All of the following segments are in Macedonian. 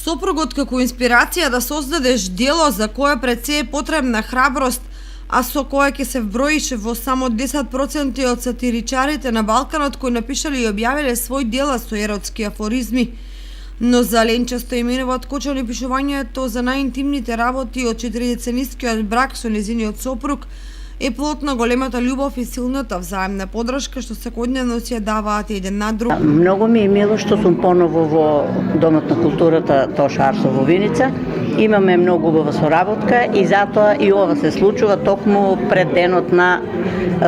Сопругот како инспирација да создадеш дело за кое пред се е потребна храброст, а со кое ќе се вброише во само 10% од сатиричарите на Балканот кои напишале и објавиле свој дела со еротски афоризми. Но за Ленча Стоименова откочани пишувањето за најинтимните работи од 40-нискиот брак со незиниот сопруг е плод на големата љубов и силната взаемна подршка што секојдневно си ја даваат еден на друг. Многу ми е мило што сум поново во Домот на културата Тоша Арсов во Виница. Имаме многу убава соработка и затоа и ова се случува токму пред денот на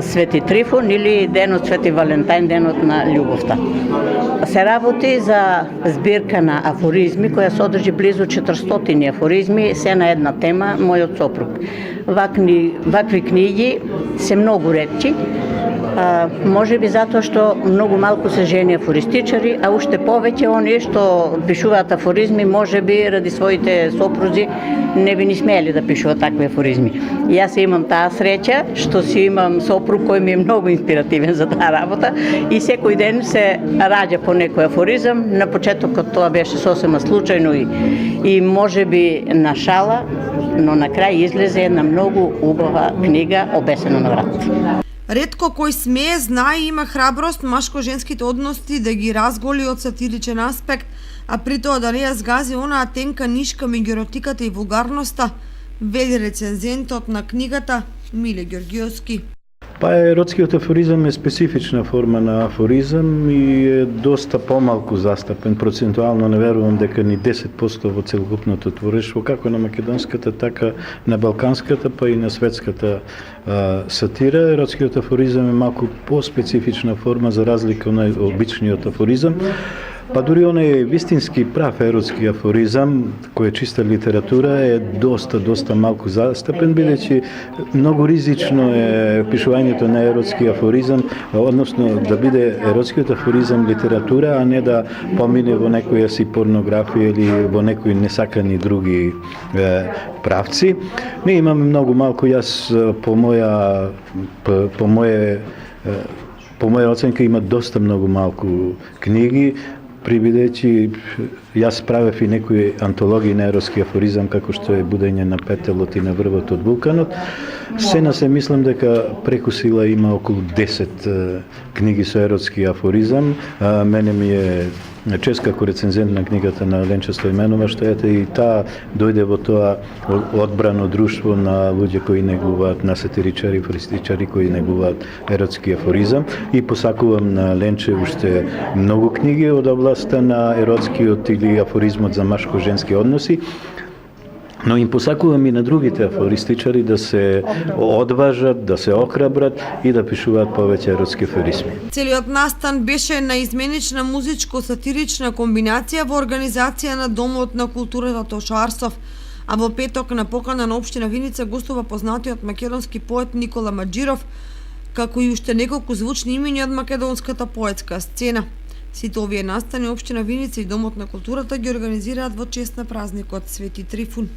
Свети Трифун или денот Свети Валентајн, денот на љубовта. Се работи за збирка на афоризми која содржи близу 400 афоризми, се на една тема, мојот сопруг. Вакви книги се многу ретки, може би затоа што многу малку се жени афористичари, а уште повеќе оние што пишуваат афоризми, може би ради своите сопрузи не би ни смели да пишуваат такви афоризми. И јас имам таа среќа што си имам сопруг кој ми е многу инспиративен за таа работа и секој ден се раѓа по некој афоризам. На почетокот тоа беше сосема случајно и може би на шала, но на крај излезе една многу убава книга Обесено на врат. Ретко кој смее, знае и има храброст машко-женските односи да ги разголи од сатиричен аспект, а при тоа да не ја згази онаа тенка нишка меѓу еротиката и вулгарноста, вели рецензентот на книгата Миле Ѓорѓиовски. Еротскиот афоризам е специфична форма на афоризам и е доста помалку застапен. Процентуално не верувам дека ни 10% во целокупното творештво, како на македонската, така на балканската, па и на светската сатира. Еротскиот афоризам е малку по-специфична форма за разлика од обичниот афоризам. Па дури оној вистински прав еротски афоризам, кој е чиста литература, е доста малку застапен, бидејќи многу ризично е пишувањето на еротски афоризам, односно да биде еротскиот афоризам литература, а не да помине во некоја си порнографија или во некои несакани други правци. Ние имаме многу малку, јас по моја оценка има доста многу малку книги, бидејќи јас правев и некои антологии на еротски афоризам, како што е Будење на петелот и На врвот од вулканот. Сена се мислам дека преку сила има околу 10 книги со еротски афоризам. Мене ми е чест како рецензент на книгата на Ленча Стоименова, што ете и таа дојде во тоа одбрано друштво на луѓе кои негуваат, на сатиричари, афористичари кои негуваат еротски афоризам, и посакувам на Ленче уште многу книги од областа на еротскиот или афоризмот за машко-женски односи. Но им посакувам и на другите афористичари да се одважат, да се охрабрат и да пишуваат повеќе еротски афоризми. Целиот настан беше на изменична музичко-сатирична комбинација во организација на Домот на културата Тоша Арсов, а во петок на покана на општина Виница гостува познатиот македонски поет Никола Маџиров, како и уште неколку звучни имиња од македонската поетска сцена. Сите овие настани општина Виница и Домот на културата ги организираат во чест на празникот Свети Трифун.